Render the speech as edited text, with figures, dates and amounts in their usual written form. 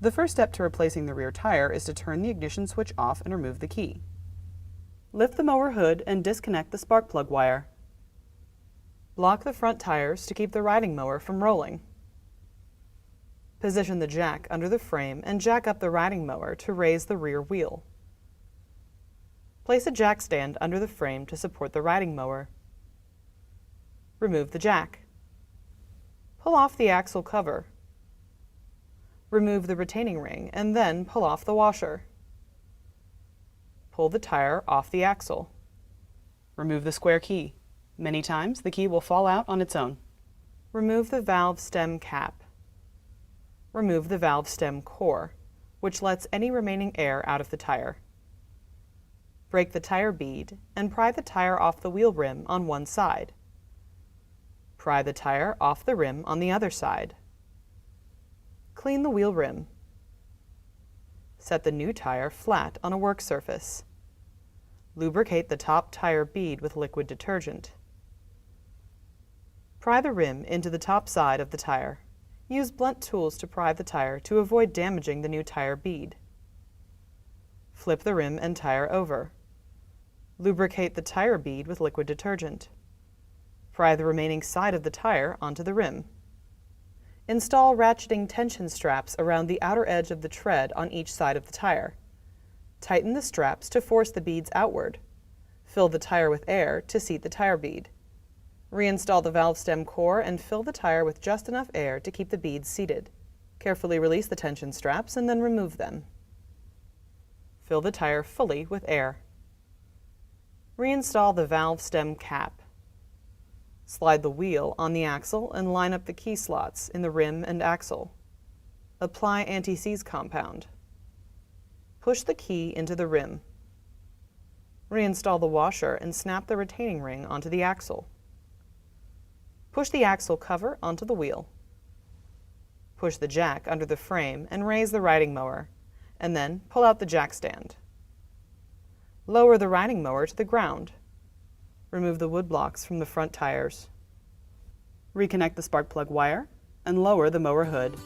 The first step to replacing the rear tire is to turn the ignition switch off and remove the key. Lift the mower hood and disconnect the spark plug wire. Block the front tires to keep the riding mower from rolling. Position the jack under the frame and jack up the riding mower to raise the rear wheel. Place a jack stand under the frame to support the riding mower. Remove the jack. Pull off the axle cover. Remove the retaining ring and then pull off the washer. Pull the tire off the axle. Remove the square key. Many times the key will fall out on its own. Remove the valve stem cap. Remove the valve stem core, which lets any remaining air out of the tire. Break the tire bead and pry the tire off the wheel rim on one side. Pry the tire off the rim on the other side. Clean the wheel rim. Set the new tire flat on a work surface. Lubricate the top tire bead with liquid detergent. Pry the rim into the top side of the tire. Use blunt tools to pry the tire to avoid damaging the new tire bead. Flip the rim and tire over. Lubricate the tire bead with liquid detergent. Pry the remaining side of the tire onto the rim. Install ratcheting tension straps around the outer edge of the tread on each side of the tire. Tighten the straps to force the beads outward. Fill the tire with air to seat the tire bead. Reinstall the valve stem core and fill the tire with just enough air to keep the beads seated. Carefully release the tension straps and then remove them. Fill the tire fully with air. Reinstall the valve stem cap. Slide the wheel on the axle and line up the key slots in the rim and axle. Apply anti-seize compound. Push the key into the rim. Reinstall the washer and snap the retaining ring onto the axle. Push the axle cover onto the wheel. Push the jack under the frame and raise the riding mower, and then pull out the jack stand. Lower the riding mower to the ground. Remove the wood blocks from the front tires. Reconnect the spark plug wire and lower the mower hood.